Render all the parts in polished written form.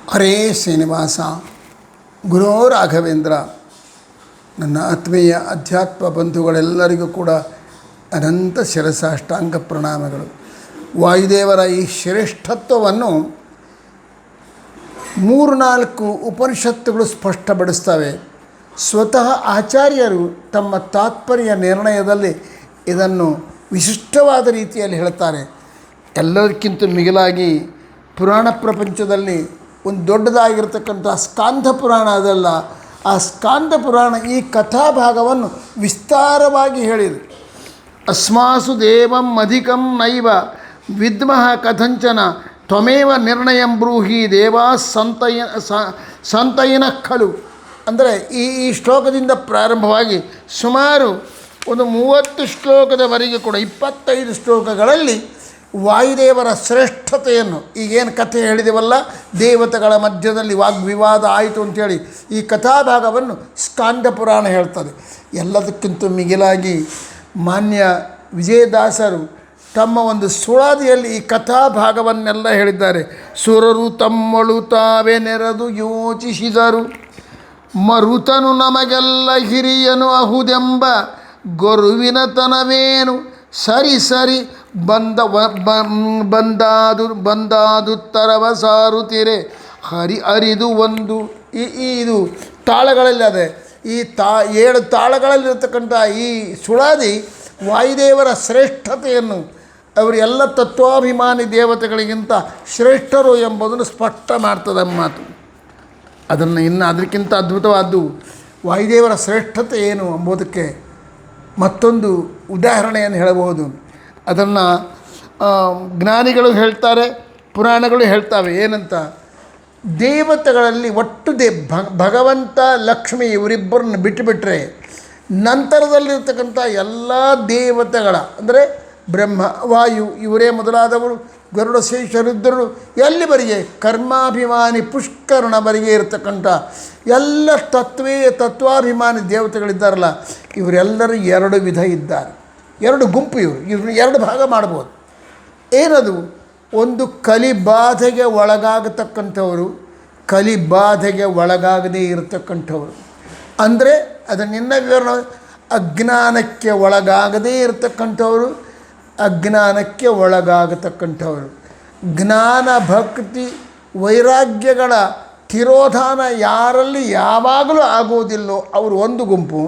ಹರೇ ಶ್ರೀನಿವಾಸ, ಗುರೋ ರಾಘವೇಂದ್ರ. ನನ್ನ ಆತ್ಮೀಯ ಅಧ್ಯಾತ್ಮ ಬಂಧುಗಳೆಲ್ಲರಿಗೂ ಕೂಡ ಅನಂತ ಶಿರಸಾಷ್ಟಾಂಗ ಪ್ರಣಾಮಗಳು. ವಾಯುದೇವರ ಈ ಶ್ರೇಷ್ಠತ್ವವನ್ನು 3-4 ಉಪನಿಷತ್ತುಗಳು ಸ್ಪಷ್ಟಪಡಿಸ್ತವೆ. ಸ್ವತಃ ಆಚಾರ್ಯರು ತಮ್ಮ ತಾತ್ಪರ್ಯ ನಿರ್ಣಯದಲ್ಲಿ ಇದನ್ನು ವಿಶಿಷ್ಟವಾದ ರೀತಿಯಲ್ಲಿ ಹೇಳ್ತಾರೆ. ಎಲ್ಲದಕ್ಕಿಂತ ಮಿಗಿಲಾಗಿ ಪುರಾಣ ಪ್ರಪಂಚದಲ್ಲಿ ಒಂದು ದೊಡ್ಡದಾಗಿರ್ತಕ್ಕಂಥ ಸ್ಕಾಂದ ಪುರಾಣ ಅದಲ್ಲ, ಆ ಸ್ಕಾಂದ ಪುರಾಣ ಈ ಕಥಾಭಾಗವನ್ನು ವಿಸ್ತಾರವಾಗಿ ಹೇಳಿದೆ. ಅಸ್ಮಾಸು ದೇವಂ ಅಧಿಕಂ ನೈವ ವಿದ್ಮಃ ಕಥಂಚನ ತ್ವಮೇವ ನಿರ್ಣಯಂ ಬ್ರೂಹಿ ದೇವಾ ಸಂತಯಿನ ಖಲು. ಅಂದರೆ ಈ ಶ್ಲೋಕದಿಂದ ಪ್ರಾರಂಭವಾಗಿ ಸುಮಾರು ಒಂದು 30 ಶ್ಲೋಕದವರೆಗೆ ಕೂಡ 25 ಶ್ಲೋಕಗಳಲ್ಲಿ ವಾಯುದೇವರ ಶ್ರೇಷ್ಠತೆಯನ್ನು, ಈಗೇನು ಕಥೆ ಹೇಳಿದೆವಲ್ಲ, ದೇವತೆಗಳ ಮಧ್ಯದಲ್ಲಿ ವಾಗ್ವಿವಾದ ಆಯಿತು ಅಂಥೇಳಿ ಈ ಕಥಾಭಾಗವನ್ನು ಸ್ಕಾಂದ ಪುರಾಣ ಹೇಳ್ತದೆ. ಎಲ್ಲದಕ್ಕಿಂತ ಮಿಗಿಲಾಗಿ ಮಾನ್ಯ ವಿಜಯದಾಸರು ತಮ್ಮ ಒಂದು ಸುಳಾದಿಯಲ್ಲಿ ಈ ಕಥಾಭಾಗವನ್ನೆಲ್ಲ ಹೇಳಿದ್ದಾರೆ. ಸುರರು ತಮ್ಮಳು ತಾವೇ ನೆರೆದು ಯೋಚಿಸಿದರು, ಮರುತನು ನಮಗೆಲ್ಲ ಹಿರಿಯನು ಅಹುದೆಂಬ ಗೊರುವಿನ ತನವೇನು, ಸರಿ ಸರಿ ಬಂದಾದುತ್ತರವ ಸಾರುತ್ತಿರೆ ಹರಿ ಅರಿದು ಒಂದು. ಇದು ತಾಳಗಳಲ್ಲಿ ಅದೇ ಈ 7 ತಾಳಗಳಲ್ಲಿರ್ತಕ್ಕಂಥ ಈ ಸುಳಾದಿ ವಾಯುದೇವರ ಶ್ರೇಷ್ಠತೆಯನ್ನು, ಅವರು ಎಲ್ಲ ತತ್ವಾಭಿಮಾನಿ ದೇವತೆಗಳಿಗಿಂತ ಶ್ರೇಷ್ಠರು ಎಂಬುದನ್ನು ಸ್ಪಷ್ಟ ಮಾಡ್ತದೆ ಮಾತು. ಅದನ್ನು ಅದಕ್ಕಿಂತ ಅದ್ಭುತವಾದ್ದು ವಾಯುದೇವರ ಶ್ರೇಷ್ಠತೆ ಏನು ಎಂಬುದಕ್ಕೆ ಮತ್ತೊಂದು ಉದಾಹರಣೆಯನ್ನು ಹೇಳಬಹುದು. ಅದನ್ನು ಜ್ಞಾನಿಗಳು ಹೇಳ್ತಾರೆ, ಪುರಾಣಗಳು ಹೇಳ್ತವೆ. ಏನಂತ, ದೇವತೆಗಳಲ್ಲಿ ಒಟ್ಟು ಭಗವಂತ ಲಕ್ಷ್ಮಿ ಇವರಿಬ್ಬರನ್ನು ಬಿಟ್ಟುಬಿಟ್ರೆ ನಂತರದಲ್ಲಿರ್ತಕ್ಕಂಥ ಎಲ್ಲ ದೇವತೆಗಳ ಅಂದರೆ ಬ್ರಹ್ಮ ವಾಯು ಇವರೇ ಮೊದಲಾದವರು, ಗರುಡ ಶೇಷ ರುದ್ರರು, ಎಲ್ಲಿವರೆಗೆ ಕರ್ಮಾಭಿಮಾನಿ ಪುಷ್ಕರಣವರೆಗೆ ಇರತಕ್ಕಂಥ ಎಲ್ಲ ತತ್ವಾಭಿಮಾನಿ ದೇವತೆಗಳಿದ್ದಾರಲ್ಲ, ಇವರೆಲ್ಲರೂ 2 ವಿಧ ಇದ್ದಾರೆ, 2 ಗುಂಪು. ಇವ್ರನ್ನ 2 ಭಾಗ ಮಾಡ್ಬೋದು. ಏನದು? ಒಂದು ಕಲಿಬಾಧೆಗೆ ಒಳಗಾಗತಕ್ಕಂಥವರು, ಕಲಿಬಾಧೆಗೆ ಒಳಗಾಗದೇ ಇರತಕ್ಕಂಥವರು. ಅಂದರೆ ಅದನ್ನಿನ್ನ ವಿವರಣ, ಅಜ್ಞಾನಕ್ಕೆ ಒಳಗಾಗದೇ ಇರತಕ್ಕಂಥವರು, ಅಜ್ಞಾನಕ್ಕೆ ಒಳಗಾಗತಕ್ಕಂಥವರು. ಜ್ಞಾನ ಭಕ್ತಿ ವೈರಾಗ್ಯಗಳ ತಿರೋಧಾನ ಯಾರಲ್ಲಿ ಯಾವಾಗಲೂ ಆಗುವುದಿಲ್ಲೋ ಅವರು ಒಂದು ಗುಂಪು.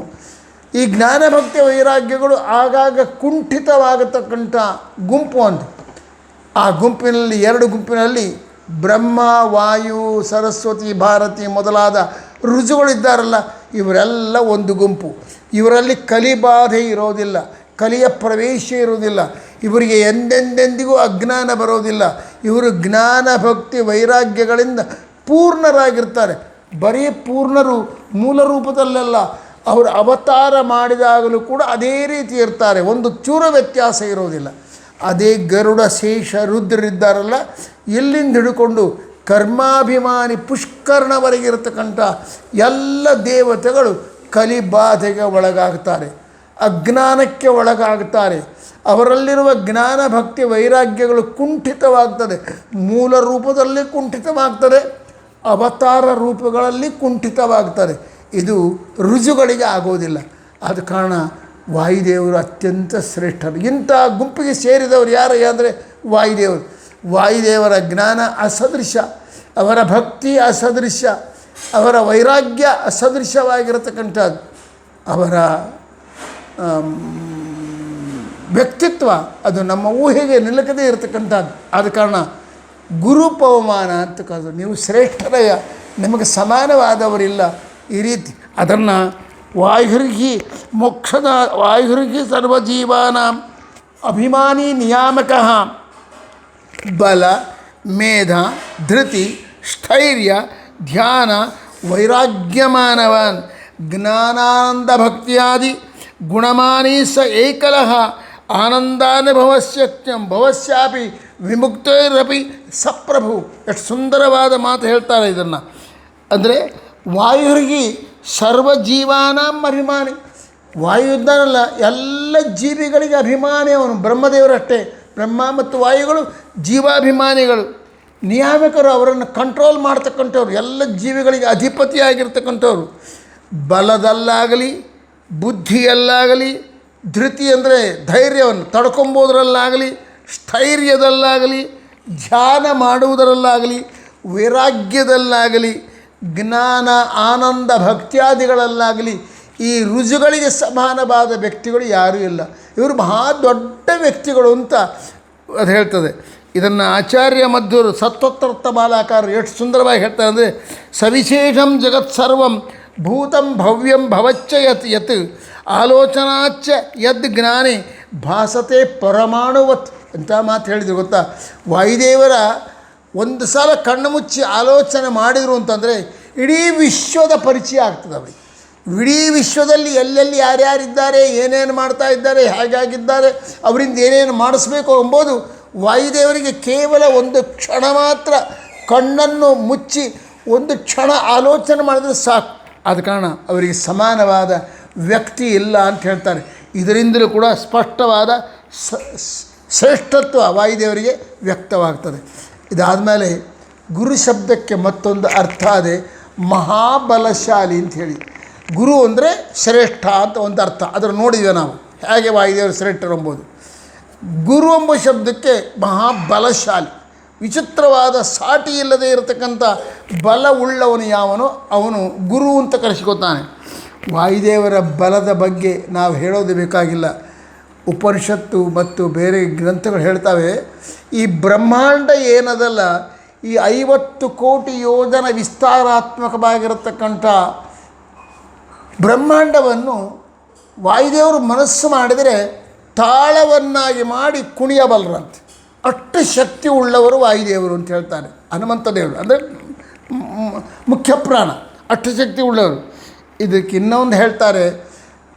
ಈ ಜ್ಞಾನ ಭಕ್ತಿ ವೈರಾಗ್ಯಗಳು ಆಗಾಗ ಕುಂಠಿತವಾಗತಕ್ಕಂಥ ಗುಂಪು ಅಂತ. ಆ ಗುಂಪಿನಲ್ಲಿ 2 ಗುಂಪಿನಲ್ಲಿ ಬ್ರಹ್ಮ ವಾಯು ಸರಸ್ವತಿ ಭಾರತಿ ಮೊದಲಾದ ಋಜುಗಳಿದ್ದಾರಲ್ಲ, ಇವರೆಲ್ಲ ಒಂದು ಗುಂಪು. ಇವರಲ್ಲಿ ಕಲಿಬಾಧೆ ಇರೋದಿಲ್ಲ, ಕಲಿಯ ಪ್ರವೇಶ ಇರುವುದಿಲ್ಲ, ಇವರಿಗೆ ಎಂದೆಂದೆಂದಿಗೂ ಅಜ್ಞಾನ ಬರೋದಿಲ್ಲ. ಇವರು ಜ್ಞಾನ ಭಕ್ತಿ ವೈರಾಗ್ಯಗಳಿಂದ ಪೂರ್ಣರಾಗಿರ್ತಾರೆ. ಬರೀ ಪೂರ್ಣರು ಮೂಲ ರೂಪದಲ್ಲೆಲ್ಲ, ಅವರು ಅವತಾರ ಮಾಡಿದಾಗಲೂ ಕೂಡ ಅದೇ ರೀತಿ ಇರ್ತಾರೆ, ಒಂದು ಚೂರ ವ್ಯತ್ಯಾಸ ಇರೋದಿಲ್ಲ. ಅದೇ ಗರುಡ ಶೇಷ ರುದ್ರರಿದ್ದಾರಲ್ಲ, ಇಲ್ಲಿಂದ ಹಿಡ್ಕೊಂಡು ಕರ್ಮಾಭಿಮಾನಿ ಪುಷ್ಕರಣವರೆಗೆ ಇರತಕ್ಕಂಥ ಎಲ್ಲ ದೇವತೆಗಳು ಕಲಿಬಾಧೆಗೆ ಒಳಗಾಗ್ತಾರೆ, ಅಜ್ಞಾನಕ್ಕೆ ಒಳಗಾಗ್ತಾರೆ. ಅವರಲ್ಲಿರುವ ಜ್ಞಾನ ಭಕ್ತಿ ವೈರಾಗ್ಯಗಳು ಕುಂಠಿತವಾಗ್ತದೆ. ಮೂಲ ರೂಪದಲ್ಲಿ ಕುಂಠಿತವಾಗ್ತದೆ, ಅವತಾರ ರೂಪಗಳಲ್ಲಿ ಕುಂಠಿತವಾಗ್ತದೆ. ಇದು ರುಜುಗಳಿಗೆ ಆಗೋದಿಲ್ಲ. ಆದ ಕಾರಣ ವಾಯುದೇವರು ಅತ್ಯಂತ ಶ್ರೇಷ್ಠರು. ಇಂಥ ಗುಂಪಿಗೆ ಸೇರಿದವರು ಯಾರು ಅಂದರೆ ವಾಯುದೇವರು. ವಾಯುದೇವರ ಜ್ಞಾನ ಅಸದೃಶ, ಅವರ ಭಕ್ತಿ ಅಸದೃಶ, ಅವರ ವೈರಾಗ್ಯ ಅಸದೃಶವಾಗಿರತಕ್ಕಂಥದ್ದು, ಅವರ ವ್ಯಕ್ತಿತ್ವ ಅದು ನಮ್ಮ ಊಹೆಗೆ ನಿಲುಕದೇ ಇರತಕ್ಕಂಥದ್ದು. ಆದ ಕಾರಣ ಗುರುಪವಮಾನ ಅಂತ ಕರೆದು, ನೀವು ಶ್ರೇಷ್ಠರಯ್ಯ, ನಿಮಗೆ ಸಮಾನವಾದವರಿಲ್ಲ, ಈ ರೀತಿ. ಅದನ್ನು ವಾಯುರ್ಹಿ ಮೋಕ್ಷದ ವಾಯುರ್ಹಿ ಸರ್ವಜೀವಾನಾಂ ಅಭಿಮಾನಿ ನಿಯಾಮಕಃ ಬಲ ಮೇಧ ಧೃತಿ ಸ್ಥೈರ್ಯ ಧ್ಯಾನ ವೈರಾಗ್ಯಮಾನವಾನ್ ಜ್ಞಾನಾನಂದ ಭಕ್ತಿಯಾದಿ ಗುಣಮಾನೀ ಸ ಏಕಲಃ ಆನಂದಾನುಭವಸ್ಯತ್ಯಂ ಭವಸ್ಯಾಪಿ ವಿಮುಕ್ತೈರಪಿ ಸಪ್ರಭು. ಎಷ್ಟು ಸುಂದರವಾದ ಮಾತು ಹೇಳ್ತಾರೆ ಇದನ್ನು. ಅಂದರೆ ವಾಯುರ್ಹಿ ಸರ್ವಜೀವಾನಾಂ ಅಭಿಮಾನಿ, ವಾಯು ಇದ್ದಾನಲ್ಲ ಎಲ್ಲ ಜೀವಿಗಳಿಗೆ ಅಭಿಮಾನಿ ಅವನು. ಬ್ರಹ್ಮದೇವರಷ್ಟೇ, ಬ್ರಹ್ಮ ಮತ್ತು ವಾಯುಗಳು ಜೀವಾಭಿಮಾನಿಗಳು. ನಿಯಾಮಕರು, ಅವರನ್ನು ಕಂಟ್ರೋಲ್ ಮಾಡ್ತಕ್ಕಂಥವ್ರು, ಎಲ್ಲ ಜೀವಿಗಳಿಗೆ ಅಧಿಪತಿಯಾಗಿರ್ತಕ್ಕಂಥವ್ರು. ಬಲದಲ್ಲಾಗಲಿ, ಬುದ್ಧಿಯಲ್ಲಾಗಲಿ, ಧೃತಿ ಅಂದರೆ ಧೈರ್ಯವನ್ನು ತಡ್ಕೊಂಬೋದ್ರಲ್ಲಾಗಲಿ, ಸ್ಥೈರ್ಯದಲ್ಲಾಗಲಿ, ಧ್ಯಾನ ಮಾಡುವುದರಲ್ಲಾಗಲಿ, ವೈರಾಗ್ಯದಲ್ಲಾಗಲಿ, ಜ್ಞಾನ ಆನಂದ ಭಕ್ತ್ಯಾದಿಗಳಲ್ಲಾಗಲಿ ಈ ರುಜುಗಳಿಗೆ ಸಮಾನವಾದ ವ್ಯಕ್ತಿಗಳು ಯಾರೂ ಇಲ್ಲ. ಇವರು ಮಹಾ ದೊಡ್ಡ ವ್ಯಕ್ತಿಗಳು ಅಂತ ಅದು ಹೇಳ್ತದೆ. ಇದನ್ನು ಆಚಾರ್ಯ ಮಧ್ವರು ಸತ್ವೋತ್ತರತ್ವ ಮಾಲಾಕಾರರು ಎಷ್ಟು ಸುಂದರವಾಗಿ ಹೇಳ್ತಾರೆ ಅಂದರೆ, ಸವಿಶೇಷಂ ಜಗತ್ಸರ್ವಂ ಭೂತಂ ಭವ್ಯಂ ಭವಚ್ಚ ಯತ್ ಯತ್ ಆಲೋಚನಾಚ್ಚ ಯದ್ ಜ್ಞಾನಿ ಭಾಸತೆ ಪರಮಾಣುವತ್ ಅಂತ ಮಾತು ಹೇಳಿದ್ರು ಗೊತ್ತಾ. ವಾಯುದೇವರ ಒಂದು ಸಲ ಕಣ್ಣು ಮುಚ್ಚಿ ಆಲೋಚನೆ ಮಾಡಿದರು ಅಂತಂದರೆ ಇಡೀ ವಿಶ್ವದ ಪರಿಚಯ ಆಗ್ತದೆ ಅವರಿಗೆ. ಇಡೀ ವಿಶ್ವದಲ್ಲಿ ಎಲ್ಲೆಲ್ಲಿ ಯಾರ್ಯಾರಿದ್ದಾರೆ, ಏನೇನು ಮಾಡ್ತಾ ಇದ್ದಾರೆ, ಹೇಗಾಗಿದ್ದಾರೆ, ಅವರಿಂದ ಏನೇನು ಮಾಡಿಸ್ಬೇಕು ಎಂಬುದು ವಾಯುದೇವರಿಗೆ ಕೇವಲ ಒಂದು ಕ್ಷಣ ಮಾತ್ರ ಕಣ್ಣನ್ನು ಮುಚ್ಚಿ ಒಂದು ಕ್ಷಣ ಆಲೋಚನೆ ಮಾಡಿದ್ರೆ ಸಾಕು. ಆದ ಕಾರಣ ಅವರಿಗೆ ಸಮಾನವಾದ ವ್ಯಕ್ತಿ ಇಲ್ಲ ಅಂತ ಹೇಳ್ತಾರೆ. ಇದರಿಂದಲೂ ಕೂಡ ಸ್ಪಷ್ಟವಾದ ಶ್ರೇಷ್ಠತ್ವ ವಾಯುದೇವರಿಗೆ ವ್ಯಕ್ತವಾಗ್ತದೆ. ಇದಾದಮೇಲೆ ಗುರು ಶಬ್ದಕ್ಕೆ ಮತ್ತೊಂದು ಅರ್ಥ ಅದೇ ಮಹಾಬಲಶಾಲಿ ಅಂತ ಹೇಳಿ. ಗುರು ಅಂದರೆ ಶ್ರೇಷ್ಠ ಅಂತ ಒಂದು ಅರ್ಥ, ಅದರ ನೋಡಿದ್ವಿ ನಾವು ಹೇಗೆ ವಾಯುದೇವರು ಶ್ರೇಷ್ಠರು ಎಂಬುದು. ಗುರು ಎಂಬ ಶಬ್ದಕ್ಕೆ ಮಹಾಬಲಶಾಲಿ, ವಿಚಿತ್ರವಾದ ಸಾಟಿ ಇಲ್ಲದೆ ಇರತಕ್ಕಂಥ ಬಲ ಉಳ್ಳವನು ಯಾವನೋ ಅವನು ಗುರು ಅಂತ ಕರೆಸಿಕೊತಾನೆ. ವಾಯುದೇವರ ಬಲದ ಬಗ್ಗೆ ನಾವು ಹೇಳೋದು ಬೇಕಾಗಿಲ್ಲ. ಉಪನಿಷತ್ತು ಮತ್ತು ಬೇರೆ ಗ್ರಂಥಗಳು ಹೇಳ್ತವೆ, ಈ ಬ್ರಹ್ಮಾಂಡ ಏನದಲ್ಲ, ಈ 50 ಕೋಟಿ ಯೋಜನ ವಿಸ್ತಾರಾತ್ಮಕವಾಗಿರತಕ್ಕಂಥ ಬ್ರಹ್ಮಾಂಡವನ್ನು ವಾಯುದೇವರು ಮನಸ್ಸು ಮಾಡಿದರೆ ತಾಳವನ್ನಾಗಿ ಮಾಡಿ ಕುಣಿಯಬಲ್ಲರಂತೆ. ಅಷ್ಟು ಶಕ್ತಿ ಉಳ್ಳವರು ವಾಯುದೇವರು ಅಂತ ಹೇಳ್ತಾರೆ. ಹನುಮಂತ ದೇವರು ಅಂದರೆ ಮುಖ್ಯ ಪ್ರಾಣ, ಅಷ್ಟು ಶಕ್ತಿ ಉಳ್ಳವರು. ಇದಕ್ಕೆ ಇನ್ನೊಂದು ಹೇಳ್ತಾರೆ,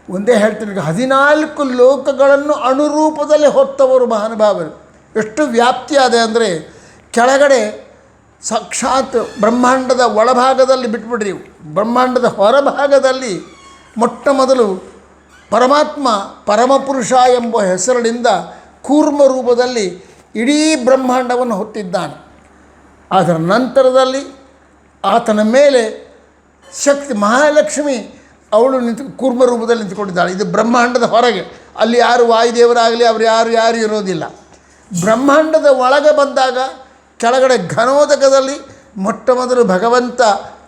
ಒಂದೇ ಹೇಳ್ತೀನಿ, 14 ಲೋಕಗಳನ್ನು ಅಣುರೂಪದಲ್ಲಿ ಹೊತ್ತವರು ಮಹಾನುಭಾವರು. ಎಷ್ಟು ವ್ಯಾಪ್ತಿ ಅದೆ ಅಂದರೆ, ಕೆಳಗಡೆ ಸಾಕ್ಷಾತ್ ಬ್ರಹ್ಮಾಂಡದ ಒಳಭಾಗದಲ್ಲಿ ಬಿಟ್ಬಿಡ್ರಿ, ಬ್ರಹ್ಮಾಂಡದ ಹೊರಭಾಗದಲ್ಲಿ ಮೊಟ್ಟ ಮೊದಲು ಪರಮಾತ್ಮ ಪರಮಪುರುಷ ಎಂಬ ಹೆಸರಿನಿಂದ ಕೂರ್ಮ ರೂಪದಲ್ಲಿ ಇಡೀ ಬ್ರಹ್ಮಾಂಡವನ್ನು ಹೊತ್ತಿದ್ದಾನೆ. ಅದರ ನಂತರದಲ್ಲಿ ಆತನ ಮೇಲೆ ಶಕ್ತಿ ಮಹಾಲಕ್ಷ್ಮಿ ಅವಳು ಕೂರ್ಮ ರೂಪದಲ್ಲಿ ನಿಂತುಕೊಂಡಿದ್ದಾಳೆ. ಇದು ಬ್ರಹ್ಮಾಂಡದ ಹೊರಗೆ, ಅಲ್ಲಿ ಯಾರು ವಾಯುದೇವರಾಗಲಿ ಅವರು ಯಾರು ಇರೋದಿಲ್ಲ. ಬ್ರಹ್ಮಾಂಡದ ಒಳಗೆ ಬಂದಾಗ ಕೆಳಗಡೆ ಘನೋದಕದಲ್ಲಿ ಮೊಟ್ಟ ಮೊದಲು ಭಗವಂತ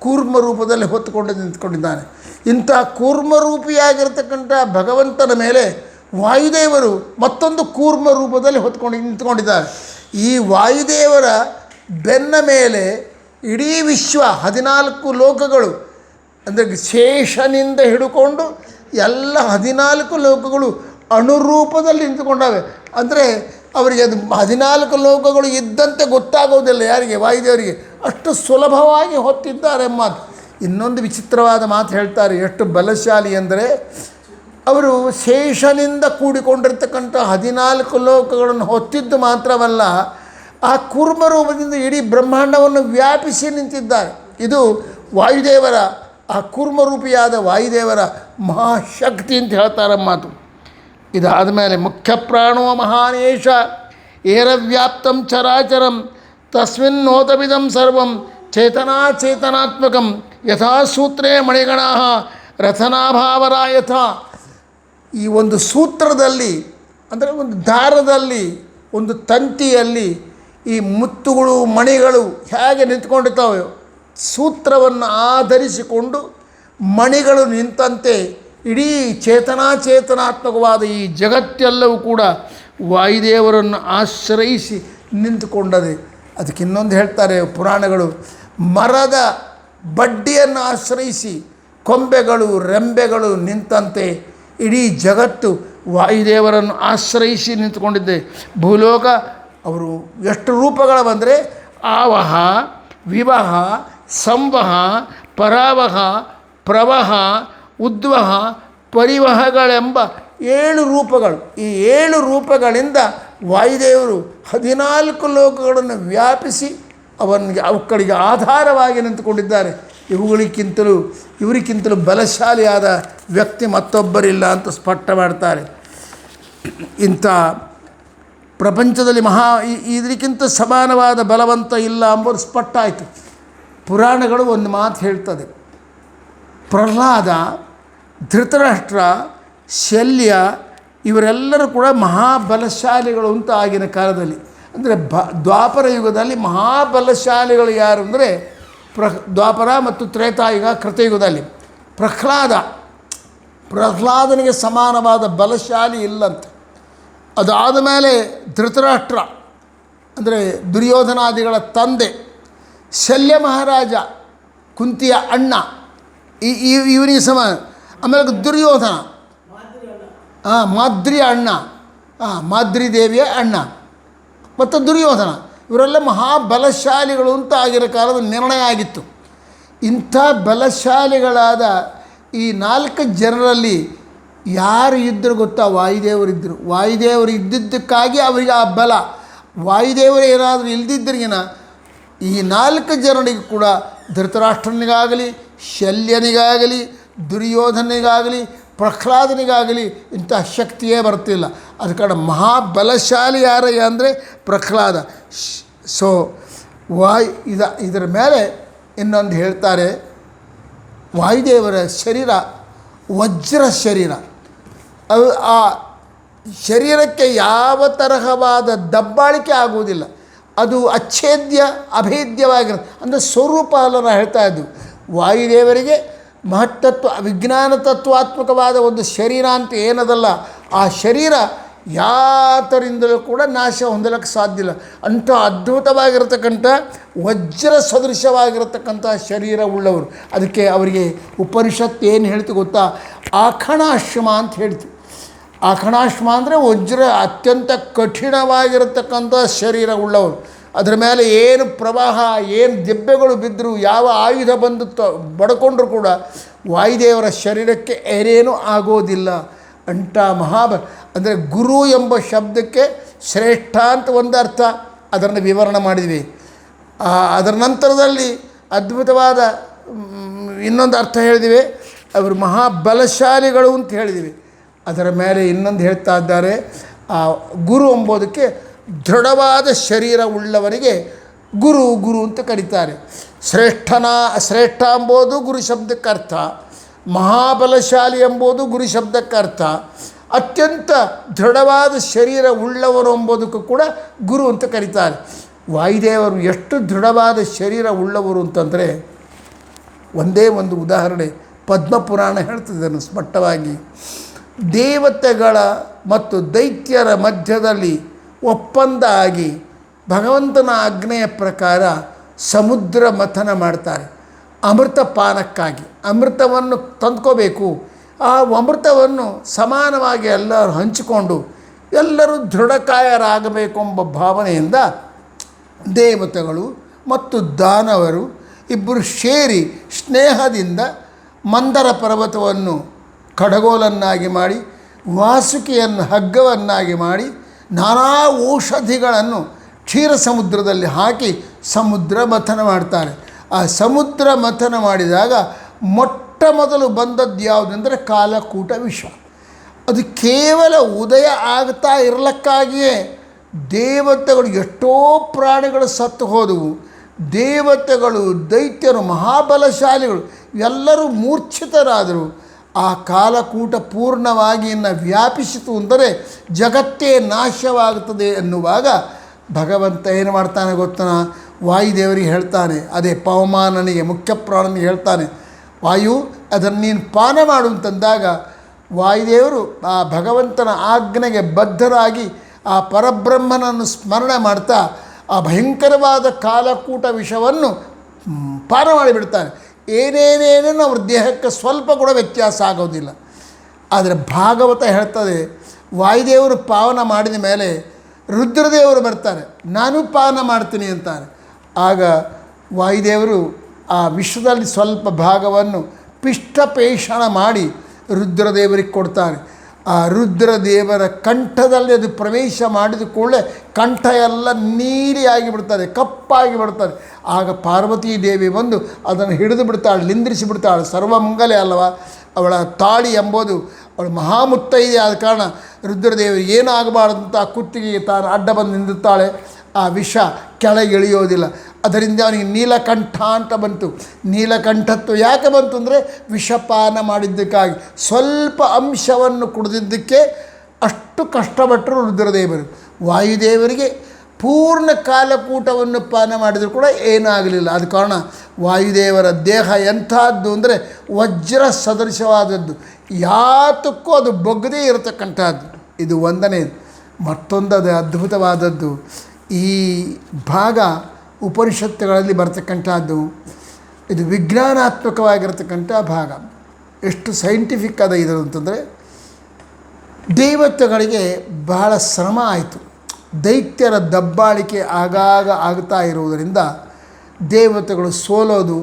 ಕೂರ್ಮ ರೂಪದಲ್ಲಿ ಹೊತ್ತುಕೊಂಡು ನಿಂತ್ಕೊಂಡಿದ್ದಾನೆ. ಇಂಥ ಕೂರ್ಮರೂಪಿಯಾಗಿರ್ತಕ್ಕಂಥ ಭಗವಂತನ ಮೇಲೆ ವಾಯುದೇವರು ಮತ್ತೊಂದು ಕೂರ್ಮ ರೂಪದಲ್ಲಿ ನಿಂತ್ಕೊಂಡಿದ್ದಾರೆ. ಈ ವಾಯುದೇವರ ಬೆನ್ನ ಮೇಲೆ ಇಡೀ ವಿಶ್ವ 14 ಲೋಕಗಳು ಅಂದರೆ ಶೇಷನಿಂದ ಹಿಡ್ಕೊಂಡು ಎಲ್ಲ 14 ಲೋಕಗಳು ಅಣುರೂಪದಲ್ಲಿ ನಿಂತುಕೊಂಡವೆ. ಅಂದರೆ ಅವರಿಗೆ ಅದು 14 ಲೋಕಗಳು ಇದ್ದಂತೆ ಗೊತ್ತಾಗೋದಿಲ್ಲ ಯಾರಿಗೆ, ವಾಯುದೇವರಿಗೆ. ಅಷ್ಟು ಸುಲಭವಾಗಿ ಹೊತ್ತಿದ್ದಾರೆ ಮಾತು. ಇನ್ನೊಂದು ವಿಚಿತ್ರವಾದ ಮಾತು ಹೇಳ್ತಾರೆ, ಎಷ್ಟು ಬಲಶಾಲಿ ಅಂದರೆ ಅವರು ಶೇಷನಿಂದ ಕೂಡಿಕೊಂಡಿರ್ತಕ್ಕಂಥ 14 ಲೋಕಗಳನ್ನು ಹೊತ್ತಿದ್ದು ಮಾತ್ರವಲ್ಲ, ಆ ಕೂರ್ಮ ರೂಪದಿಂದ ಇಡೀ ಬ್ರಹ್ಮಾಂಡವನ್ನು ವ್ಯಾಪಿಸಿ ನಿಂತಿದ್ದಾರೆ. ಇದು ವಾಯುದೇವರ, ಆ ಕೂರ್ಮರೂಪಿಯಾದ ವಾಯುದೇವರ ಮಹಾಶಕ್ತಿ ಅಂತ ಹೇಳ್ತಾರೆ ಮಾತು. ಇದಾದ ಮೇಲೆ ಮುಖ್ಯ ಪ್ರಾಣೋ ಮಹಾನೇಶ ಏರವ್ಯಾಪ್ತಂ ಚರಾಚರಂ ತಸ್ಮಿನ್ನೋತವಿದಂ ಸರ್ವಂ ಚೇತನಾತ್ಮಕಂ ಯಥಾ ಸೂತ್ರೇ ಮಣಿಗಣಾ ರಥನಾಭಾವರ ಯಥಾ. ಈ ಒಂದು ಸೂತ್ರದಲ್ಲಿ ಅಂದರೆ ಒಂದು ದಾರದಲ್ಲಿ, ಒಂದು ತಂತಿಯಲ್ಲಿ ಈ ಮುತ್ತುಗಳು ಮಣಿಗಳು ಹೇಗೆ ನಿಂತ್ಕೊಂಡಿರ್ತಾವೆ, ಸೂತ್ರವನ್ನು ಆಧರಿಸಿಕೊಂಡು ಮಣಿಗಳು ನಿಂತಂತೆ ಇಡೀ ಚೇತನಾತ್ಮಕವಾದ ಈ ಜಗತ್ತೆಲ್ಲವೂ ಕೂಡ ವಾಯುದೇವರನ್ನು ಆಶ್ರಯಿಸಿ ನಿಂತುಕೊಂಡದೆ. ಅದಕ್ಕೆ ಇನ್ನೊಂದು ಹೇಳ್ತಾರೆ ಪುರಾಣಗಳು, ಮರದ ಬಡ್ಡಿಯನ್ನು ಆಶ್ರಯಿಸಿ ಕೊಂಬೆಗಳು ರೆಂಬೆಗಳು ನಿಂತಂತೆ ಇಡೀ ಜಗತ್ತು ವಾಯುದೇವರನ್ನು ಆಶ್ರಯಿಸಿ ನಿಂತುಕೊಂಡಿದ್ದೆ. ಭೂಲೋಕ ಅವರು ಎಷ್ಟು ರೂಪಗಳು ಬಂದರೆ ಆವಹ, ವಿವಹ, ಸಂವಹ, ಪರಾವಹ, ಪ್ರವಹ, ಉದ್ವಹ, ಪರಿವಹಗಳೆಂಬ 7 ರೂಪಗಳು. ಈ 7 ರೂಪಗಳಿಂದ ವಾಯುದೇವರು 14 ಲೋಕಗಳನ್ನು ವ್ಯಾಪಿಸಿ ಅವುಗಳಿಗೆ ಆಧಾರವಾಗಿ ನಿಂತುಕೊಂಡಿದ್ದಾರೆ. ಇವರಿಗಿಂತಲೂ ಬಲಶಾಲಿಯಾದ ವ್ಯಕ್ತಿ ಮತ್ತೊಬ್ಬರಿಲ್ಲ ಅಂತ ಸ್ಪಷ್ಟ ಮಾಡ್ತಾರೆ. ಇಂಥ ಪ್ರಪಂಚದಲ್ಲಿ ಇದಕ್ಕಿಂತ ಸಮಾನವಾದ ಬಲವಂತ ಇಲ್ಲ ಅಂಬೋದು ಸ್ಪಷ್ಟ ಆಯಿತು. ಪುರಾಣಗಳು ಒಂದು ಮಾತು ಹೇಳ್ತದೆ, ಪ್ರಹ್ಲಾದ, ಧೃತರಾಷ್ಟ್ರ, ಶಲ್ಯ ಇವರೆಲ್ಲರೂ ಕೂಡ ಮಹಾಬಲಶಾಲಿಗಳು ಅಂತ ಆಗಿನ ಕಾಲದಲ್ಲಿ. ಅಂದರೆ ದ್ವಾಪರ ಯುಗದಲ್ಲಿ ಮಹಾಬಲಶಾಲಿಗಳು ಯಾರು ಅಂದರೆ ದ್ವಾಪರ ಮತ್ತು ತ್ರೇತಾಯುಗ, ಕೃತಯುಗದಲ್ಲಿ ಪ್ರಹ್ಲಾದನಿಗೆ ಸಮಾನವಾದ ಬಲಶಾಲಿ ಇಲ್ಲಂತೆ. ಅದಾದ ಮೇಲೆ ಧೃತರಾಷ್ಟ್ರ ಅಂದರೆ ದುರ್ಯೋಧನಾದಿಗಳ ತಂದೆ, ಶಲ್ಯ ಮಹಾರಾಜ ಕುಂತಿಯ ಅಣ್ಣ, ಇವನಿಗೆ ಸಮಾನ. ಆಮೇಲೆ ದುರ್ಯೋಧನ, ಮಾದ್ರಿಯ ಅಣ್ಣ, ಮಾದ್ರಿ ದೇವಿಯ ಅಣ್ಣ ಮತ್ತು ದುರ್ಯೋಧನ ಇವರೆಲ್ಲ ಮಹಾಬಲಶಾಲಿಗಳು ಅಂತ ಆಗಿರೋ ಕಾಲದ ನಿರ್ಣಯ ಆಗಿತ್ತು. ಇಂಥ ಬಲಶಾಲಿಗಳಾದ ಈ 4 ಜನರಲ್ಲಿ ಯಾರು ಇದ್ದರು ಗೊತ್ತಾ? ವಾಯುದೇವರಿದ್ದರು. ವಾಯುದೇವರು ಇದ್ದಿದ್ದಕ್ಕಾಗಿ ಅವರಿಗೆ ಆ ಬಲ. ವಾಯುದೇವರು ಏನಾದರೂ ಇಲ್ದಿದ್ದರಿಗಿನ ಈ 4 ಜನರಿಗೂ ಕೂಡ ಧೃತರಾಷ್ಟ್ರನಿಗಾಗಲಿ, ಶಲ್ಯನಿಗಾಗಲಿ, ದುರ್ಯೋಧನಿಗಾಗಲಿ, ಪ್ರಹ್ಲಾದನಿಗಾಗಲಿ ಇಂಥ ಶಕ್ತಿಯೇ ಬರ್ತಿಲ್ಲ. ಅದ ಕಾರಣ ಮಹಾಬಲಶಾಲಿ ಯಾರಯ್ಯ ಅಂದರೆ ಪ್ರಹ್ಲಾದ. ಸೊ ಇದರ ಮೇಲೆ ಇನ್ನೊಂದು ಹೇಳ್ತಾರೆ, ವಾಯುದೇವರ ಶರೀರ ವಜ್ರ ಶರೀರ. ಆ ಶರೀರಕ್ಕೆ ಯಾವ ತರಹವಾದ ದಬ್ಬಾಳಿಕೆ ಆಗುವುದಿಲ್ಲ. ಅದು ಅಚ್ಛೇದ್ಯ ಅಭೇದ್ಯವಾಗಿರುತ್ತೆ. ಅಂದರೆ ಸ್ವರೂಪ ಅಲ್ಲ ಹೇಳ್ತಾ ಇದ್ದು. ವಾಯುದೇವರಿಗೆ ಮಹತ್ತತ್ವ ವಿಜ್ಞಾನ ತತ್ವಾತ್ಮಕವಾದ ಒಂದು ಶರೀರ ಅಂತ ಏನದಲ್ಲ, ಆ ಶರೀರ ಯಾತರಿಂದಲೂ ಕೂಡ ನಾಶ ಹೊಂದಲಿಕ್ಕೆ ಸಾಧ್ಯ ಇಲ್ಲ. ಅಂಥ ಅದ್ಭುತವಾಗಿರತಕ್ಕಂಥ ವಜ್ರ ಸದೃಶವಾಗಿರತಕ್ಕಂಥ ಶರೀರ ಉಳ್ಳವರು. ಅದಕ್ಕೆ ಅವರಿಗೆ ಉಪನಿಷತ್ತು ಏನು ಹೇಳ್ತು ಗೊತ್ತಾ? ಆಖಣಾಶ್ರಮ ಅಂತ ಹೇಳ್ತು. ಆಖಣಾಶ್ರಮ ಅಂದರೆ ವಜ್ರ ಅತ್ಯಂತ ಕಠಿಣವಾಗಿರತಕ್ಕಂಥ ಶರೀರ ಉಳ್ಳವರು. ಅದರ ಮೇಲೆ ಏನು ಪ್ರವಾಹ, ಏನು ದೆಬ್ಬೆಗಳು ಬಿದ್ದರೂ, ಯಾವ ಆಯುಧ ಬಂದು ಬಡ್ಕೊಂಡ್ರೂ ಕೂಡ ವಾಯುದೇವರ ಶರೀರಕ್ಕೆ ಏನೇನೂ ಆಗೋದಿಲ್ಲ. ಅಂಥ ಅಂದರೆ ಗುರು ಎಂಬ ಶಬ್ದಕ್ಕೆ ಶ್ರೇಷ್ಠ ಅಂತ ಒಂದು ಅರ್ಥ, ಅದನ್ನು ವಿವರಣೆ ಮಾಡಿದ್ವಿ. ಅದರ ನಂತರದಲ್ಲಿ ಅದ್ಭುತವಾದ ಇನ್ನೊಂದು ಅರ್ಥ ಹೇಳಿದಿವಿ, ಅವರು ಮಹಾಬಲಶಾಲಿಗಳು ಅಂತ ಹೇಳಿದಿವಿ. ಅದರ ಮೇಲೆ ಇನ್ನೊಂದು ಹೇಳ್ತಾ ಇದ್ದಾರೆ, ಗುರು ಎಂಬುದಕ್ಕೆ ದೃಢವಾದ ಶರೀರ ಉಳ್ಳವರಿಗೆ ಗುರು ಅಂತ ಕರೀತಾರೆ. ಶ್ರೇಷ್ಠ ಎಂಬುದು ಗುರು ಶಬ್ದಕ್ಕೆ ಅರ್ಥ, ಮಹಾಬಲಶಾಲಿ ಎಂಬುದು ಗುರು ಶಬ್ದಕ್ಕೆ ಅರ್ಥ, ಅತ್ಯಂತ ದೃಢವಾದ ಶರೀರ ಉಳ್ಳವರು ಎಂಬುದಕ್ಕೂ ಕೂಡ ಗುರು ಅಂತ ಕರೀತಾರೆ. ವಾಯುದೇವರು ಎಷ್ಟು ದೃಢವಾದ ಶರೀರ ಉಳ್ಳವರು ಅಂತಂದರೆ ಒಂದೇ ಒಂದು ಉದಾಹರಣೆ ಪದ್ಮಪುರಾಣ ಹೇಳ್ತಿದ್ದನು ಸ್ಪಷ್ಟವಾಗಿ. ದೇವತೆಗಳ ಮತ್ತು ದೈತ್ಯರ ಮಧ್ಯದಲ್ಲಿ ಒಪ್ಪಂದ ಆಗಿ ಭಗವಂತನ ಆಜ್ಞೆಯ ಪ್ರಕಾರ ಸಮುದ್ರ ಮಥನ ಮಾಡ್ತಾರೆ. ಅಮೃತ ಪಾನಕ್ಕಾಗಿ ಅಮೃತವನ್ನು ತಂದ್ಕೋಬೇಕು. ಆ ಅಮೃತವನ್ನು ಸಮಾನವಾಗಿ ಎಲ್ಲರೂ ಹಂಚಿಕೊಂಡು ಎಲ್ಲರೂ ದೃಢಕಾಯರಾಗಬೇಕು ಎಂಬ ಭಾವನೆಯಿಂದ ದೇವತೆಗಳು ಮತ್ತು ದಾನವರು ಇಬ್ಬರು ಸೇರಿ ಸ್ನೇಹದಿಂದ ಮಂದರ ಪರ್ವತವನ್ನು ಕಡಗೋಲನ್ನಾಗಿ ಮಾಡಿ, ವಾಸುಕಿಯನ್ನು ಹಗ್ಗವನ್ನಾಗಿ ಮಾಡಿ, ನಾನಾ ಔಷಧಿಗಳನ್ನು ಕ್ಷೀರ ಸಮುದ್ರದಲ್ಲಿ ಹಾಕಿ ಸಮುದ್ರ ಮಥನ ಮಾಡ್ತಾರೆ. ಆ ಸಮುದ್ರ ಮಥನ ಮಾಡಿದಾಗ ಮೊಟ್ಟ ಮೊದಲು ಬಂದದ್ದು ಯಾವುದೆಂದರೆ ಕಾಲಕೂಟ ವಿಷ. ಅದು ಕೇವಲ ಉದಯ ಆಗ್ತಾ ಇರಲಿಕ್ಕಾಗಿಯೇ ದೇವತೆಗಳು ಎಷ್ಟೋ ಪ್ರಾಣಿಗಳು ಸತ್ತು ಹೋದವು. ದೇವತೆಗಳು, ದೈತ್ಯರು, ಮಹಾಬಲಶಾಲಿಗಳು ಎಲ್ಲರೂ ಮೂರ್ಛಿತರಾದರು. ಆ ಕಾಲಕೂಟ ಪೂರ್ಣವಾಗಿ ಇನ್ನು ವ್ಯಾಪಿಸಿತು ಅಂದರೆ ಜಗತ್ತೇ ನಾಶವಾಗುತ್ತದೆ ಎನ್ನುವಾಗ ಭಗವಂತ ಏನು ಮಾಡ್ತಾನೆ ಗೊತ್ತನ? ವಾಯುದೇವರಿಗೆ ಹೇಳ್ತಾನೆ, ಅದೇ ಪವಮಾನನಿಗೆ ಮುಖ್ಯ ಪ್ರಾಣನಿಗೆ ಹೇಳ್ತಾನೆ, ವಾಯು ಅದನ್ನು ನೀನು ಪಾನ ಮಾಡು ಅಂತಂದಾಗ ವಾಯುದೇವರು ಆ ಭಗವಂತನ ಆಜ್ಞೆಗೆ ಬದ್ಧರಾಗಿ ಆ ಪರಬ್ರಹ್ಮನನ್ನು ಸ್ಮರಣೆ ಮಾಡ್ತಾ ಆ ಭಯಂಕರವಾದ ಕಾಲಕೂಟ ವಿಷವನ್ನು ಪಾನ ಮಾಡಿಬಿಡ್ತಾನೆ. ಏನೇನೇನೇನು ಅವ್ರ ದೇಹಕ್ಕೆ ಸ್ವಲ್ಪ ಕೂಡ ವ್ಯತ್ಯಾಸ ಆಗೋದಿಲ್ಲ. ಆದರೆ ಭಾಗವತ ಹೇಳ್ತದೆ, ವಾಯುದೇವರು ಪಾವನ ಮಾಡಿದ ಮೇಲೆ ರುದ್ರದೇವರು ಬರ್ತಾರೆ, ನಾನು ಪಾನ ಮಾಡ್ತೀನಿ ಅಂತಾರೆ. ಆಗ ವಾಯುದೇವರು ಆ ವಿಶ್ವದಲ್ಲಿ ಸ್ವಲ್ಪ ಭಾಗವನ್ನು ಪಿಷ್ಟಪೇಷಣ ಮಾಡಿ ರುದ್ರದೇವರಿಗೆ ಕೊಡ್ತಾರೆ. ಆ ರುದ್ರದೇವರ ಕಂಠದಲ್ಲಿ ಅದು ಪ್ರವೇಶ ಮಾಡಿದ ಕೂಡಲೇ ಕಂಠ ಎಲ್ಲ ನೀಲಿ ಆಗಿಬಿಡ್ತದೆ, ಕಪ್ಪಾಗಿ ಬಿಡ್ತದೆ. ಆಗ ಪಾರ್ವತೀ ದೇವಿ ಬಂದು ಅದನ್ನು ಹಿಡಿದು ಬಿಡ್ತಾಳೆ, ನಿಂದ್ರಿಸಿ ಬಿಡ್ತಾಳೆ. ಸರ್ವಮಂಗಲೆ ಅಲ್ಲವ ಅವಳ ತಾಳಿ ಎಂಬುದು ಅವಳು ಮಹಾಮುತ್ತೈದೆ ಆದ ಕಾರಣ ರುದ್ರದೇವಿ ಏನಾಗಬಾರ್ದಂತ ಕುತ್ತಿಗೆಗೆ ತಾನು ಅಡ್ಡ ಬಂದು ನಿಂದುತ್ತಾಳೆ. ಆ ವಿಷ ಕೆಳಗೆ ಇಳಿಯೋದಿಲ್ಲ. ಅದರಿಂದ ಅವನಿಗೆ ನೀಲಕಂಠ ಅಂತ ಬಂತು. ನೀಲಕಂಠತ್ವ ಯಾಕೆ ಬಂತು ಅಂದರೆ ವಿಷಪಾನ ಮಾಡಿದ್ದಕ್ಕಾಗಿ, ಸ್ವಲ್ಪ ಅಂಶವನ್ನು ಕುಡಿದಿದ್ದಕ್ಕೆ ಅಷ್ಟು ಕಷ್ಟಪಟ್ಟರು ರುದ್ರದೇವರು. ವಾಯುದೇವರಿಗೆ ಪೂರ್ಣ ಕಾಲಕೂಟವನ್ನು ಪಾನ ಮಾಡಿದರೂ ಕೂಡ ಏನಾಗಲಿಲ್ಲ. ಆದ ಕಾರಣ ವಾಯುದೇವರ ದೇಹ ಎಂಥದ್ದು ಅಂದರೆ ವಜ್ರ ಸದೃಶವಾದದ್ದು, ಯಾತಕ್ಕೂ ಅದು ಬೊಗ್ಗದೇ ಇರತಕ್ಕಂಥದ್ದು. ಇದು ಒಂದನೇ. ಮತ್ತೊಂದು ಅದು ಅದ್ಭುತವಾದದ್ದು, ಈ ಭಾಗ ಉಪನಿಷತ್ತುಗಳಲ್ಲಿ ಬರ್ತಕ್ಕಂಥದ್ದು. ಇದು ವಿಜ್ಞಾನಾತ್ಮಕವಾಗಿರ್ತಕ್ಕಂಥ ಭಾಗ. ಎಷ್ಟು ಸೈಂಟಿಫಿಕ್ ಅದ ಇದು ಅಂತಂದರೆ, ದೇವತೆಗಳಿಗೆ ಬಹಳ ಶ್ರಮ ಆಯಿತು. ದೈತ್ಯರ ದಬ್ಬಾಳಿಕೆ ಆಗಾಗ ಆಗ್ತಾ ಇರುವುದರಿಂದ ದೇವತೆಗಳು ಸೋಲೋದು,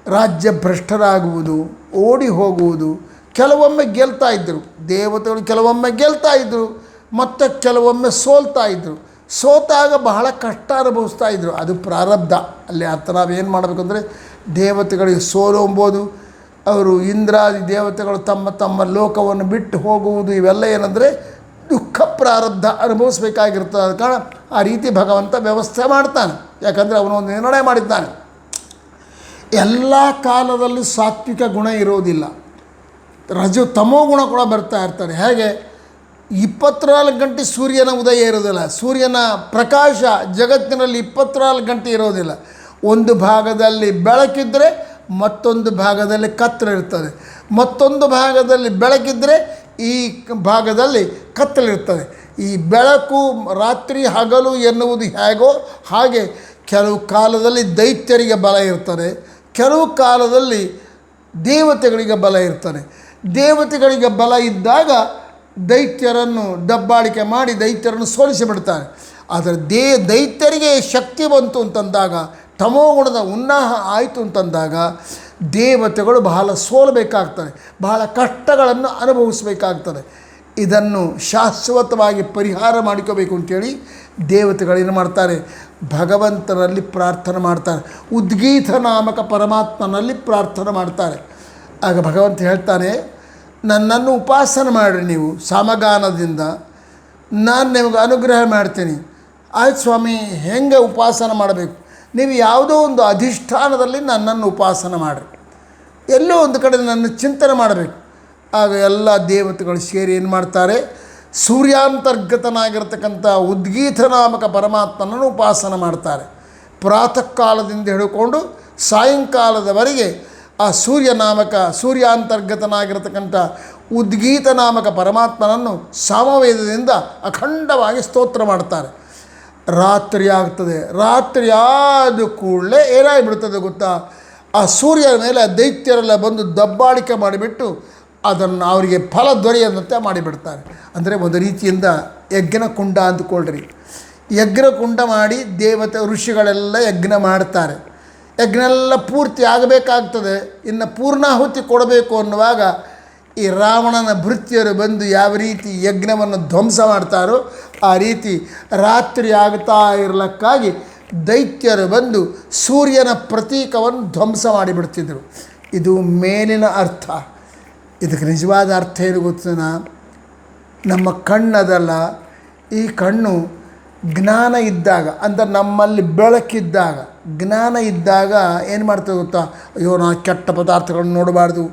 ರಾಜ್ಯ ಭ್ರಷ್ಟರಾಗುವುದು, ಓಡಿ ಹೋಗುವುದು. ಕೆಲವೊಮ್ಮೆ ಗೆಲ್ತಾ ಇದ್ದರು ದೇವತೆಗಳು, ಕೆಲವೊಮ್ಮೆ ಗೆಲ್ತಾ ಇದ್ದರು, ಮತ್ತು ಕೆಲವೊಮ್ಮೆ ಸೋಲ್ತಾ ಇದ್ದರು. ಸೋತಾಗ ಬಹಳ ಕಷ್ಟ ಅನುಭವಿಸ್ತಾ ಇದ್ದರು. ಅದು ಪ್ರಾರಬ್ಧ. ಅಲ್ಲಿ ಅರ್ಥ ನಾವೇನು ಮಾಡಬೇಕಂದ್ರೆ, ದೇವತೆಗಳಿಗೆ ಸೋಲು ಎಂಬುದು, ಅವರು ಇಂದ್ರಾದಿ ದೇವತೆಗಳು ತಮ್ಮ ತಮ್ಮ ಲೋಕವನ್ನು ಬಿಟ್ಟು ಹೋಗುವುದು, ಇವೆಲ್ಲ ಏನಂದರೆ ದುಃಖ ಪ್ರಾರಬ್ಧ ಅನುಭವಿಸ್ಬೇಕಾಗಿರ್ತದೆ. ಆದ ಕಾರಣ ಆ ರೀತಿ ಭಗವಂತ ವ್ಯವಸ್ಥೆ ಮಾಡ್ತಾನೆ. ಯಾಕಂದರೆ ಅವನೊಂದು ನಿರ್ಣಯ ಮಾಡಿದ್ದಾನೆ. ಎಲ್ಲ ಕಾಲದಲ್ಲೂ ಸಾತ್ವಿಕ ಗುಣ ಇರೋದಿಲ್ಲ, ತಮೋ ಗುಣ ಕೂಡ ಬರ್ತಾ ಇರ್ತಾರೆ. ಹೇಗೆ 24 ಗಂಟೆ ಸೂರ್ಯನ ಉದಯ ಇರೋದಿಲ್ಲ, ಸೂರ್ಯನ ಪ್ರಕಾಶ ಜಗತ್ತಿನಲ್ಲಿ 24 ಗಂಟೆ ಇರೋದಿಲ್ಲ. ಒಂದು ಭಾಗದಲ್ಲಿ ಬೆಳಕಿದ್ದರೆ ಮತ್ತೊಂದು ಭಾಗದಲ್ಲಿ ಕತ್ತಲಿರ್ತದೆ, ಮತ್ತೊಂದು ಭಾಗದಲ್ಲಿ ಬೆಳಕಿದ್ದರೆ ಈ ಭಾಗದಲ್ಲಿ ಕತ್ತಲಿರ್ತದೆ. ಈ ಬೆಳಕು ರಾತ್ರಿ ಹಗಲು ಎನ್ನುವುದು ಹೇಗೋ ಹಾಗೆ ಕೆಲವು ಕಾಲದಲ್ಲಿ ದೈತ್ಯರಿಗೆ ಬಲ ಇರ್ತದೆ, ಕೆಲವು ಕಾಲದಲ್ಲಿ ದೇವತೆಗಳಿಗೆ ಬಲ ಇರ್ತಾರೆ. ದೇವತೆಗಳಿಗೆ ಬಲ ಇದ್ದಾಗ ದೈತ್ಯರನ್ನು ದಬ್ಬಾಳಿಕೆ ಮಾಡಿ ದೈತ್ಯರನ್ನು ಸೋಲಿಸಿಬಿಡ್ತಾರೆ. ಆದರೆ ದೈತ್ಯರಿಗೆ ಶಕ್ತಿ ಬಂತು ಅಂತಂದಾಗ, ತಮೋಗುಣದ ಉನ್ನಾಹ ಆಯಿತು ಅಂತಂದಾಗ ದೇವತೆಗಳು ಬಹಳ ಸೋಲಬೇಕಾಗ್ತದೆ, ಬಹಳ ಕಷ್ಟಗಳನ್ನು ಅನುಭವಿಸಬೇಕಾಗ್ತದೆ. ಇದನ್ನು ಶಾಶ್ವತವಾಗಿ ಪರಿಹಾರ ಮಾಡಿಕೋಬೇಕು ಅಂತೇಳಿ ದೇವತೆಗಳೇನು ಮಾಡ್ತಾರೆ, ಭಗವಂತನಲ್ಲಿ ಪ್ರಾರ್ಥನೆ ಮಾಡ್ತಾರೆ. ಉದ್ಗೀತ ನಾಮಕ ಪರಮಾತ್ಮನಲ್ಲಿ ಪ್ರಾರ್ಥನೆ ಮಾಡ್ತಾರೆ. ಆಗ ಭಗವಂತ ಹೇಳ್ತಾನೆ, ನನ್ನನ್ನು ಉಪಾಸನೆ ಮಾಡಿರಿ ನೀವು ಸಾಮಗಾನದಿಂದ, ನಾನು ನಿಮಗೆ ಅನುಗ್ರಹ ಮಾಡ್ತೀನಿ. ಆಯ್ತು ಸ್ವಾಮಿ, ಹೆಂಗೆ ಉಪಾಸನೆ ಮಾಡಬೇಕು? ನೀವು ಯಾವುದೋ ಒಂದು ಅಧಿಷ್ಠಾನದಲ್ಲಿ ನನ್ನನ್ನು ಉಪಾಸನೆ ಮಾಡಿರಿ, ಎಲ್ಲೋ ಒಂದು ಕಡೆ ನನ್ನ ಚಿಂತನೆ ಮಾಡಬೇಕು. ಆಗ ಎಲ್ಲ ದೇವತೆಗಳು ಸೇರಿ ಏನು ಮಾಡ್ತಾರೆ, ಸೂರ್ಯಾಂತರ್ಗತನಾಗಿರ್ತಕ್ಕಂಥ ಉದ್ಗೀತ ನಾಮಕ ಪರಮಾತ್ಮನನ್ನು ಉಪಾಸನೆ ಮಾಡ್ತಾರೆ. ಪ್ರಾತಃ ಕಾಲದಿಂದ ಹಿಡ್ಕೊಂಡು ಸಾಯಂಕಾಲದವರೆಗೆ ಆ ಸೂರ್ಯಾಂತರ್ಗತನಾಗಿರ್ತಕ್ಕಂಥ ಉದ್ಗೀತ ನಾಮಕ ಪರಮಾತ್ಮನನ್ನು ಸಾಮವೇದದಿಂದ ಅಖಂಡವಾಗಿ ಸ್ತೋತ್ರ ಮಾಡ್ತಾರೆ. ರಾತ್ರಿ ಆಗ್ತದೆ. ರಾತ್ರಿ ಆದ ಕೂಡಲೇ ಏನಾಗಿಬಿಡ್ತದೆ ಗೊತ್ತಾ, ಆ ಸೂರ್ಯನ ಮೇಲೆ ದೈತ್ಯರೆಲ್ಲ ಬಂದು ದಬ್ಬಾಳಿಕೆ ಮಾಡಿಬಿಟ್ಟು ಅದನ್ನು ಅವರಿಗೆ ಫಲ ದೊರೆಯದಂತೆ ಮಾಡಿಬಿಡ್ತಾರೆ. ಅಂದರೆ ಒಂದು ರೀತಿಯಿಂದ ಯಜ್ಞ ಕುಂಡ ಅಂದ್ಕೊಳ್ರಿ. ಯಜ್ಞ ಕುಂಡ ಮಾಡಿ ದೇವತೆ ಋಷಿಗಳೆಲ್ಲ ಯಜ್ಞ ಮಾಡ್ತಾರೆ. ಯಜ್ಞ ಎಲ್ಲ ಪೂರ್ತಿ ಆಗಬೇಕಾಗ್ತದೆ. ಇನ್ನು ಪೂರ್ಣಾಹುತಿ ಕೊಡಬೇಕು ಅನ್ನುವಾಗ ಈ ರಾವಣನ ಭೃತ್ಯರು ಬಂದು ಯಾವ ರೀತಿ ಯಜ್ಞವನ್ನು ಧ್ವಂಸ ಮಾಡ್ತಾರೋ ಆ ರೀತಿ ರಾತ್ರಿ ಆಗ್ತಾ ಇರಲಿಕ್ಕಾಗಿ ದೈತ್ಯರು ಬಂದು ಸೂರ್ಯನ ಪ್ರತೀಕವನ್ನು ಧ್ವಂಸ ಮಾಡಿಬಿಡ್ತಿದ್ರು. ಇದು ಮೇಲಿನ ಅರ್ಥ. ಇದಕ್ಕೆ ನಿಜವಾದ ಅರ್ಥ ಏನು ಗೊತ್ತೇನ, ನಮ್ಮ ಕಣ್ಣದಲ್ಲ, ಈ ಕಣ್ಣು ಜ್ಞಾನ ಇದ್ದಾಗ, ಅಂದರೆ ನಮ್ಮಲ್ಲಿ ಬೆಳಕಿದ್ದಾಗ, ಜ್ಞಾನ ಇದ್ದಾಗ ಏನು ಮಾಡ್ತದೆ ಗೊತ್ತಾ, ಅಯ್ಯೋ ನಾ ಕೆಟ್ಟ ಪದಾರ್ಥಗಳನ್ನು ನೋಡಬಾರ್ದು,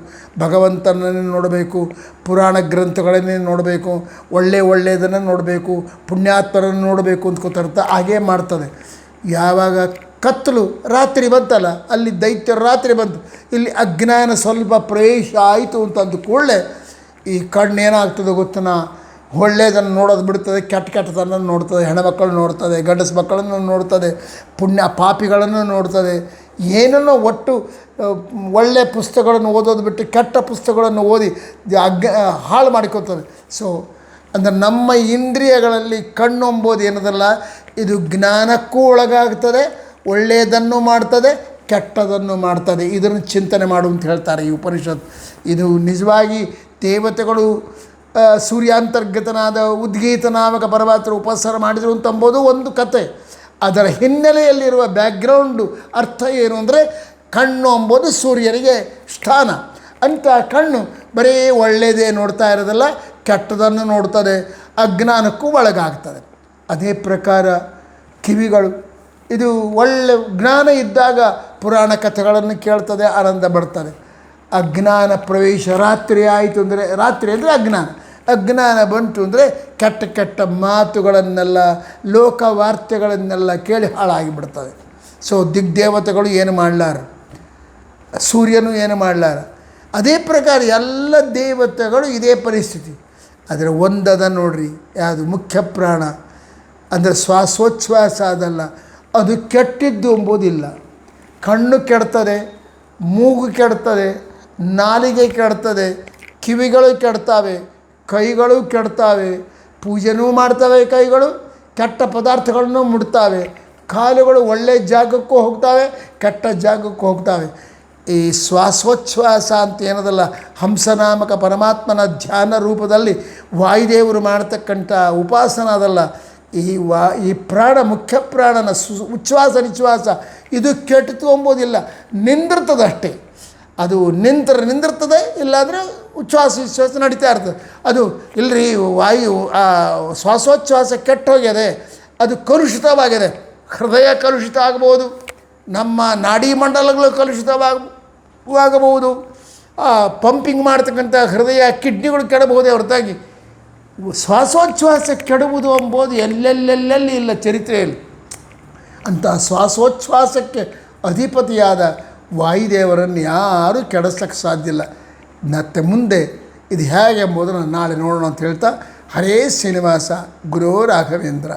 ಭಗವಂತನನ್ನೇ ನೋಡಬೇಕು, ಪುರಾಣ ಗ್ರಂಥಗಳನ್ನೇ ನೋಡಬೇಕು, ಒಳ್ಳೆಯದನ್ನು ನೋಡಬೇಕು, ಪುಣ್ಯಾತ್ಮರನ್ನು ನೋಡಬೇಕು ಅಂದ್ಕೊತಿರ್ತಾ ಹಾಗೇ ಮಾಡ್ತದೆ. ಯಾವಾಗ ಕತ್ತಲು ರಾತ್ರಿ ಬಂತಲ್ಲ, ಅಲ್ಲಿ ದೈತ್ಯರು ರಾತ್ರಿ ಬಂತು, ಇಲ್ಲಿ ಅಜ್ಞಾನ ಸ್ವಲ್ಪ ಪ್ರವೇಶ ಆಯಿತು ಅಂತಂದು ಕೂಡಲೇ ಈ ಕಣ್ಣು ಏನಾಗ್ತದೆ ಗೊತ್ತನಾ, ಒಳ್ಳೆಯದನ್ನು ನೋಡೋದು ಬಿಡ್ತದೆ, ಕೆಟ್ಟದನ್ನು ನೋಡ್ತದೆ, ಹೆಣ್ಮಕ್ಕಳು ನೋಡ್ತದೆ, ಗಂಡಸು ಮಕ್ಕಳನ್ನು ನೋಡ್ತದೆ, ಪಾಪಿಗಳನ್ನು ನೋಡ್ತದೆ. ಏನನ್ನೋ ಒಟ್ಟು ಒಳ್ಳೆಯ ಪುಸ್ತಕಗಳನ್ನು ಓದೋದು ಬಿಟ್ಟು ಕೆಟ್ಟ ಪುಸ್ತಕಗಳನ್ನು ಓದಿ ಹಾಳು ಮಾಡಿಕೊಳ್ತದೆ. ಸೊ ಅಂದರೆ ನಮ್ಮ ಇಂದ್ರಿಯಗಳಲ್ಲಿ ಕಣ್ಣು ಎಂಬುದು ಏನದಲ್ಲ, ಇದು ಜ್ಞಾನಕ್ಕೂ ಒಳಗಾಗ್ತದೆ, ಒಳ್ಳೆಯದನ್ನು ಮಾಡ್ತದೆ, ಕೆಟ್ಟದನ್ನು ಮಾಡ್ತದೆ. ಇದನ್ನು ಚಿಂತನೆ ಮಾಡು ಅಂತ ಹೇಳ್ತಾರೆ ಈ ಉಪನಿಷತ್. ಇದು ನಿಜವಾಗಿ ದೇವತೆಗಳು ಸೂರ್ಯಾಂತರ್ಗತನಾದ ಉದ್ಗೀತ ನಾಮಕ ಪರಮಾತ್ಮರ ಉಪಸರ ಮಾಡಿದರು ಅಂತಂಬೋದು ಒಂದು ಕತೆ. ಅದರ ಹಿನ್ನೆಲೆಯಲ್ಲಿರುವ ಬ್ಯಾಕ್ಗ್ರೌಂಡು ಅರ್ಥ ಏನು ಅಂದರೆ, ಕಣ್ಣು ಎಂಬುದು ಸೂರ್ಯನಿಗೆ ಸ್ಥಾನ. ಅಂಥ ಕಣ್ಣು ಬರೀ ಒಳ್ಳೆಯದೇ ನೋಡ್ತಾ ಇರೋದಲ್ಲ, ಕೆಟ್ಟದನ್ನು ನೋಡ್ತದೆ, ಅಜ್ಞಾನಕ್ಕೂ ಒಳಗಾಗ್ತದೆ. ಅದೇ ಪ್ರಕಾರ ಕಿವಿಗಳು, ಇದು ಒಳ್ಳೆ ಜ್ಞಾನ ಇದ್ದಾಗ ಪುರಾಣ ಕಥೆಗಳನ್ನು ಕೇಳ್ತದೆ, ಆನಂದ ಬರ್ತದೆ. ಅಜ್ಞಾನ ಪ್ರವೇಶ ರಾತ್ರಿ ಆಯಿತು ಅಂದರೆ, ರಾತ್ರಿ ಅಂದರೆ ಅಜ್ಞಾನ ಬಂತು ಅಂದರೆ ಕೆಟ್ಟ ಕೆಟ್ಟ ಮಾತುಗಳನ್ನೆಲ್ಲ, ಲೋಕ ವಾರ್ತೆಗಳನ್ನೆಲ್ಲ ಕೇಳಿ ಹಾಳಾಗಿಬಿಡ್ತದೆ. ಸೊ ದಿಗ್ದೇವತೆಗಳು ಏನು ಮಾಡಲಾರ, ಸೂರ್ಯನು ಏನು ಮಾಡಲಾರ. ಅದೇ ಪ್ರಕಾರ ಎಲ್ಲ ದೇವತೆಗಳು ಇದೇ ಪರಿಸ್ಥಿತಿ. ಆದರೆ ಒಂದದ ನೋಡ್ರಿ, ಯಾವುದು ಮುಖ್ಯ ಪ್ರಾಣ ಅಂದರೆ ಶ್ವಾಸೋಚ್ಛ್ವಾಸ ಅದಲ್ಲ, ಅದು ಕೆಟ್ಟಿದ್ದು ಎಂಬುದಿಲ್ಲ. ಕಣ್ಣು ಕೆಡ್ತದೆ, ಮೂಗು ಕೆಡ್ತದೆ, ನಾಲಿಗೆ ಕೆಡ್ತದೆ, ಕಿವಿಗಳು ಕೆಡ್ತಾವೆ, ಕೈಗಳು ಕೆಡ್ತಾವೆ, ಪೂಜೆನೂ ಮಾಡ್ತವೆ ಕೈಗಳು, ಕೆಟ್ಟ ಪದಾರ್ಥಗಳನ್ನು ಮುಡ್ತಾವೆ, ಕಾಲುಗಳು ಒಳ್ಳೆಯ ಜಾಗಕ್ಕೂ ಹೋಗ್ತಾವೆ, ಕೆಟ್ಟ ಜಾಗಕ್ಕೂ ಹೋಗ್ತಾವೆ. ಈ ಶ್ವಾಸೋಚ್ಛ್ವಾಸ ಅಂತ ಏನದಲ್ಲ, ಹಂಸನಾಮಕ ಪರಮಾತ್ಮನ ಧ್ಯಾನ ರೂಪದಲ್ಲಿ ವಾಯುದೇವರು ಮಾಡತಕ್ಕಂಥ ಉಪಾಸನ ಅದಲ್ಲ, ಈ ಪ್ರಾಣ, ಮುಖ್ಯ ಪ್ರಾಣನ ಉಚ್ಛ್ವಾಸ ನಿಶ್ವಾಸ ಇದು ಕೆಟ್ಟಿತು ಎಂಬುದಿಲ್ಲ, ನಿಂದಿರ್ತದಷ್ಟೇ. ಅದು ನಿಂದಿರ್ತದೆ, ಇಲ್ಲಾಂದರೆ ಉಚ್ಛ್ವಾಸ ವಿಶ್ವಾಸ ನಡೀತಾ ಇರ್ತದೆ. ಅದು ಇಲ್ಲರಿ ವಾಯು ಶ್ವಾಸೋಚ್ಛ್ವಾಸ ಕೆಟ್ಟೋಗ್ಯದೆ, ಅದು ಕಲುಷಿತವಾಗಿದೆ. ಹೃದಯ ಕಲುಷಿತ ಆಗ್ಬೋದು, ನಮ್ಮ ನಾಡಿ ಮಂಡಲಗಳು ಕಲುಷಿತವಾಗಬಹುದು, ಪಂಪಿಂಗ್ ಮಾಡ್ತಕ್ಕಂಥ ಹೃದಯ ಕಿಡ್ನಿಗಳು ಕೆಡಬಹುದೇ ಹೊರತಾಗಿ ಶ್ವಾಸೋಚ್ಛ್ವಾಸ ಕೆಡುವುದು ಎಂಬುದು ಎಲ್ಲೆಲ್ಲೆಲ್ಲಿ ಇಲ್ಲ ಚರಿತ್ರೆಯಲ್ಲಿ. ಅಂಥ ಶ್ವಾಸೋಚ್ಛ್ವಾಸಕ್ಕೆ ಅಧಿಪತಿಯಾದ ವಾಯುದೇವರನ್ನು ಯಾರೂ ಕೆಡಿಸ್ಲಿಕ್ಕೆ ಸಾಧ್ಯ ಇಲ್ಲ. ಮತ್ತೆ ಮುಂದೆ ಇದು ಹೇಗೆ ಎಂಬುದನ್ನು ನಾಳೆ ನೋಡೋಣ ಅಂತ ಹೇಳ್ತಾ, ಹರೇ ಶ್ರೀನಿವಾಸ, ಗುರೋ ರಾಘವೇಂದ್ರ.